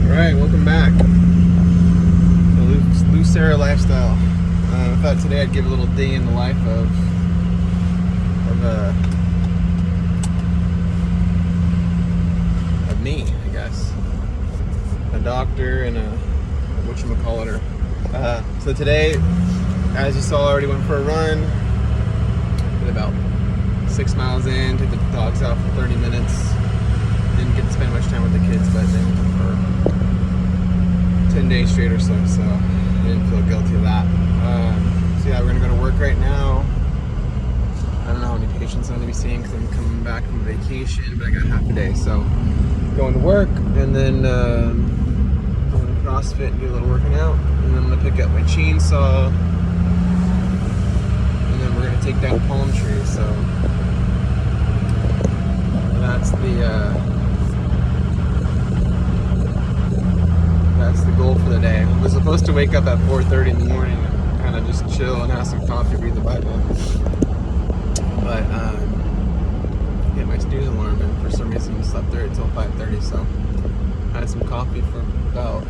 Alright, welcome back. The Lucera lifestyle. I thought today I'd give a little day in the life of me, I guess. A doctor and a whatchamacalliter. So today, as you saw, I already went for a run. Did about 6 miles in, took the dogs out for 30 minutes. Didn't get to spend much time with the kids, but they went for 10 days straight or so I didn't feel guilty of that. So yeah, we're gonna go to work right now. I don't know how many patients I'm gonna be seeing because I'm coming back from vacation, but I got half a day. So going to work and then going to CrossFit and do a little working out. And then I'm gonna pick up my chainsaw and then we're gonna take down a palm tree. So that's the goal for the day. I was supposed to wake up at 4:30 in the morning and kind of just chill and have some coffee, read the Bible. But hit my snooze alarm and for some reason slept there until 5:30. So I had some coffee for about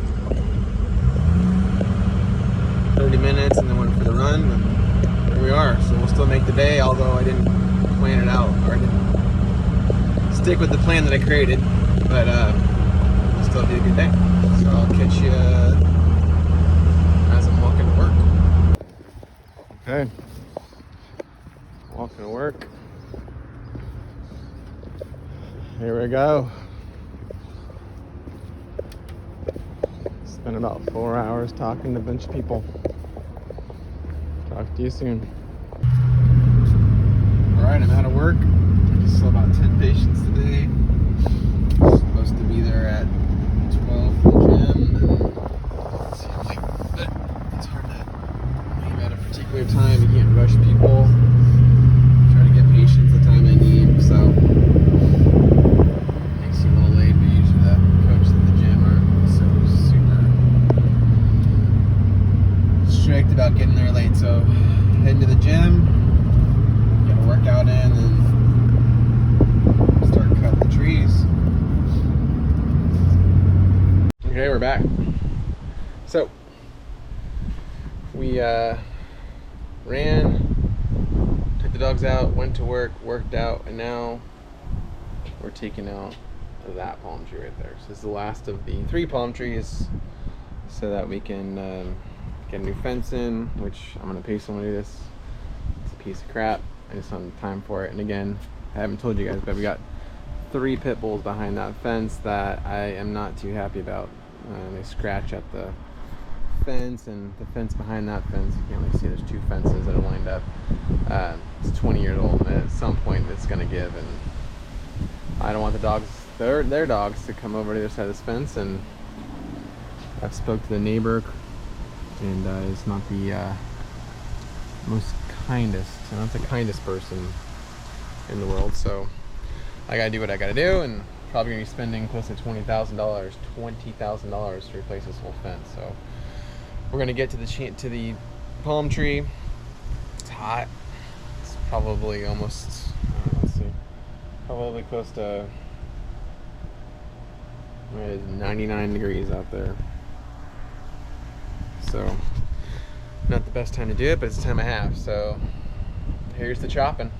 30 minutes and then went for the run. And here we are. So we'll still make the day, although I didn't plan it out or I didn't stick with the plan that I created. But it'll still be a good day. So I'll catch you as I'm walking to work. Okay. Walking to work. Here we go. Spent about 4 hours talking to a bunch of people. Talk to you soon. Alright, I'm out of work. I just saw about 10 patients today. I'm supposed to be there at 12 for the gym. But it's hard to leave at a particular time. You can't rush people. Try to get patients the time they need. So makes you a little late, but usually the coaches at the gym aren't so super strict about getting there late. So heading to the gym, get a workout in, and start cutting the trees. Okay, we're back. So we ran, took the dogs out, went to work, worked out, and now we're taking out that palm tree right there. So this is the last of the 3 palm trees so that we can get a new fence in, which I'm gonna pay someone to do this. It's a piece of crap. I just don't have time for it. And again, I haven't told you guys, but we got 3 pit bulls behind that fence that I am not too happy about. They scratch at the fence, and the fence behind that fence, you can only see there's 2 fences that are lined up. It's 20 years old, and at some point it's going to give, and I don't want the dogs, their dogs, to come over to the other side of this fence. And I've spoke to the neighbor, and it's not the not the kindest person in the world. So I gotta do what I gotta do, and probably gonna be spending close to $20,000 to replace this whole fence. So we're gonna get to the palm tree. It's hot. It's probably almost probably close to 99 degrees out there. So not the best time to do it, but it's the time I have. So here's the chopping.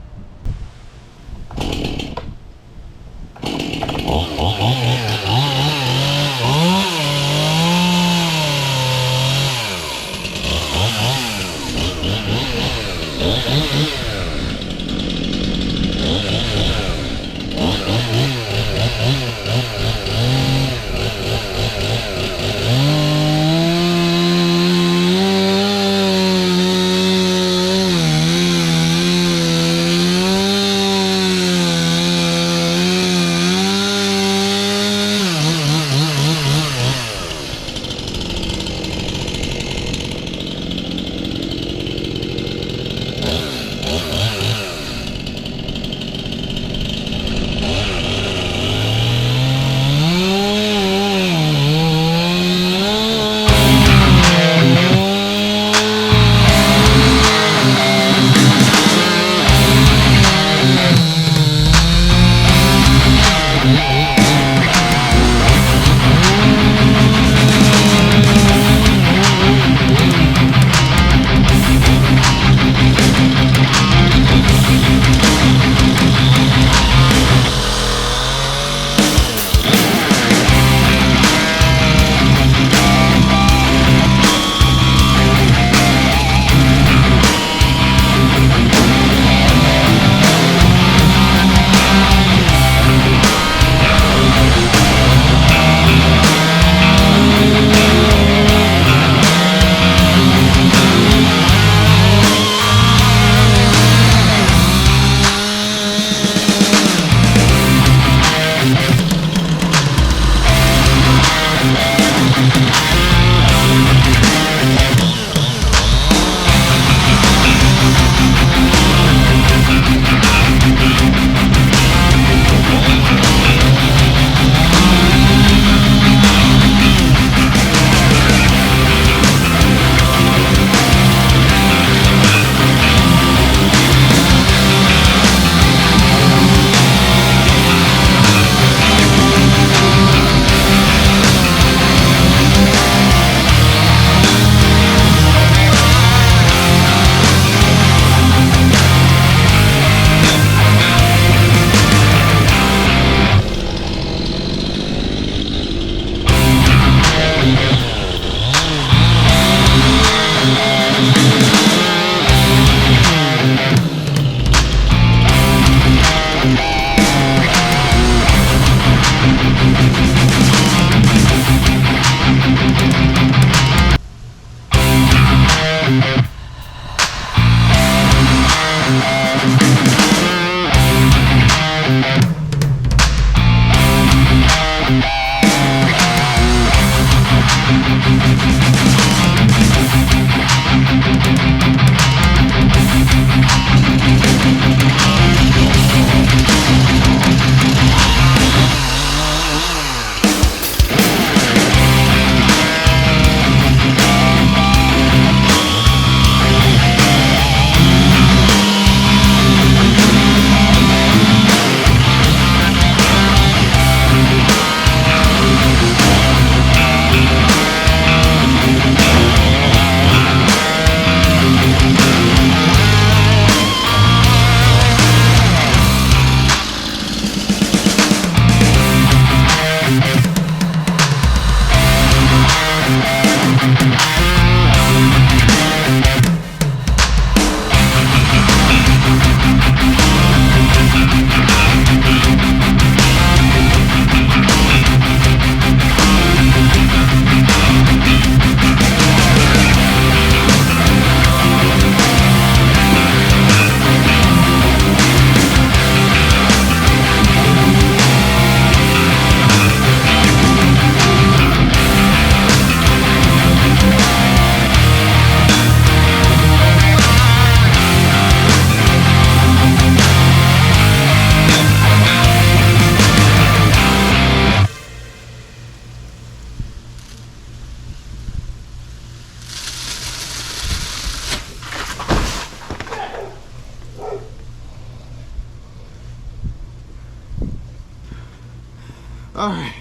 All right,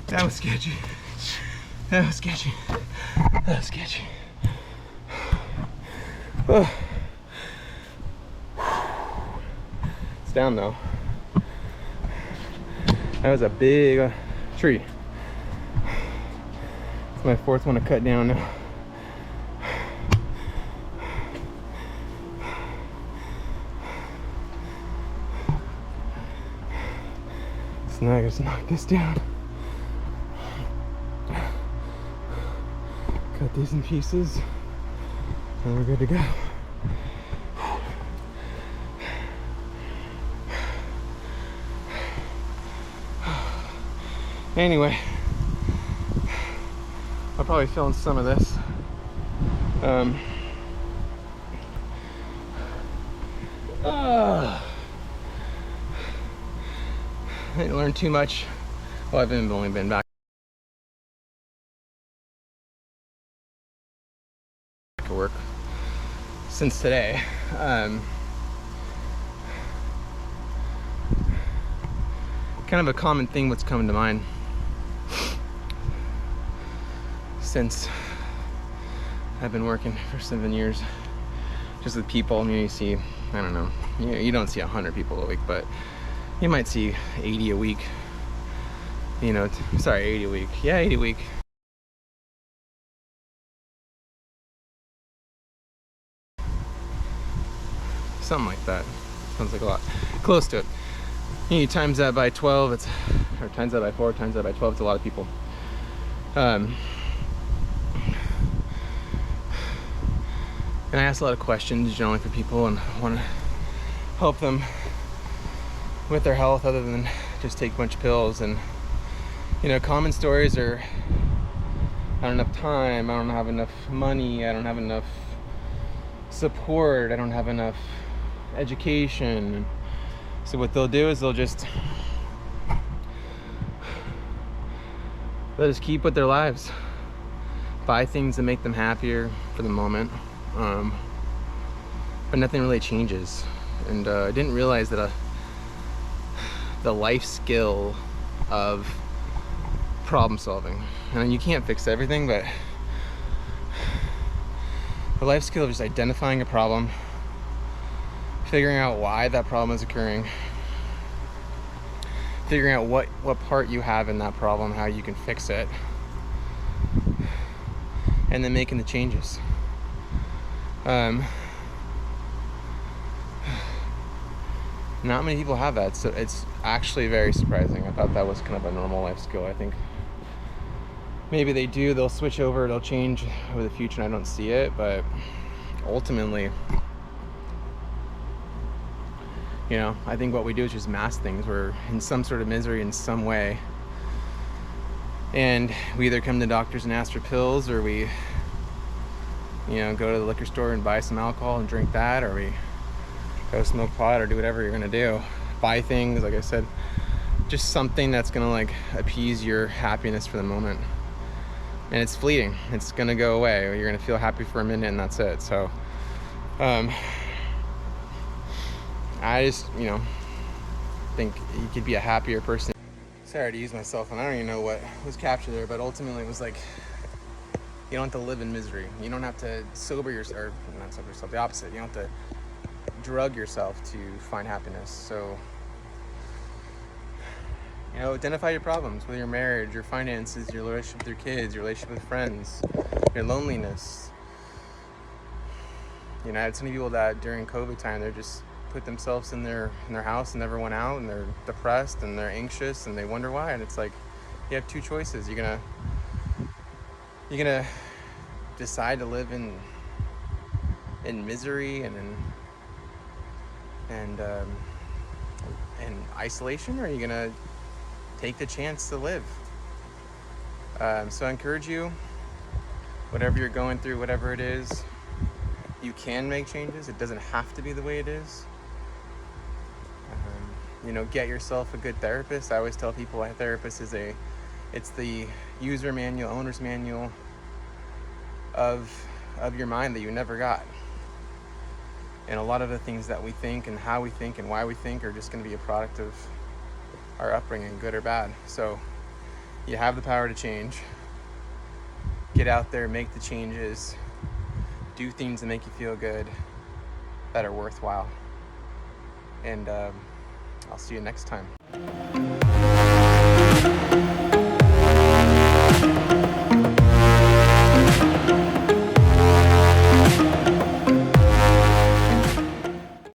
that was sketchy. That was sketchy. That was sketchy. Oh. It's down though. That was a big tree. It's my fourth one to cut down now. So now I just knock this down. Cut these in pieces, and we're good to go. Anyway, I'll probably film some of this. I didn't learn too much. Well, I've only been back to work since today. Kind of a common thing what's coming to mind since I've been working for 7 years, just with people. I mean, you see, I don't know, you don't see 100 people a week, but you might see 80 a week. You know, sorry, 80 a week. Yeah, 80 a week. Something like that. Sounds like a lot. Close to it. You times that by 12, or times that by 4, times that by 12, it's a lot of people. And I ask a lot of questions generally for people, and I want to help them with their health other than just take a bunch of pills. And you know, common stories are, I don't have time, I don't have enough money, I don't have enough support, I don't have enough education. So what they'll do is they'll just keep with their lives, buy things that make them happier for the moment, but nothing really changes. And I didn't realize that the life skill of problem solving, and you can't fix everything, but the life skill of just identifying a problem, figuring out why that problem is occurring, figuring out what part you have in that problem, how you can fix it, and then making the changes. Not many people have that, so it's actually very surprising. I thought that was kind of a normal life skill. I think maybe they do, they'll switch over, they'll change over the future, and I don't see it, but ultimately, you know, I think what we do is just mask things. We're in some sort of misery in some way, and we either come to doctors and ask for pills, or we, you know, go to the liquor store and buy some alcohol and drink that, or we go smoke pot, or do whatever you're gonna do. Buy things, like I said, just something that's gonna like appease your happiness for the moment. And it's fleeting, it's gonna go away. You're gonna feel happy for a minute and that's it. So I just, you know, think you could be a happier person. Sorry to use myself, and I don't even know what was captured there, but ultimately it was like, you don't have to live in misery. You don't have to sober yourself, or not sober yourself, the opposite. You don't have to drug yourself to find happiness. So, you know, identify your problems with your marriage, your finances, your relationship with your kids, your relationship with friends, your loneliness. You know, I had so many people that during COVID time, they're just put themselves in their house and never went out, and they're depressed and they're anxious and they wonder why. And it's like, you have two choices. You're gonna decide to live in misery and in isolation, or are you gonna take the chance to live? So I encourage you, whatever you're going through, whatever it is, you can make changes. It doesn't have to be the way it is. You know, get yourself a good therapist. I always tell people a therapist is it's the user manual, owner's manual of your mind that you never got. And a lot of the things that we think and how we think and why we think are just going to be a product of our upbringing, good or bad. So you have the power to change. Get out there, make the changes, do things that make you feel good, that are worthwhile. And I'll see you next time.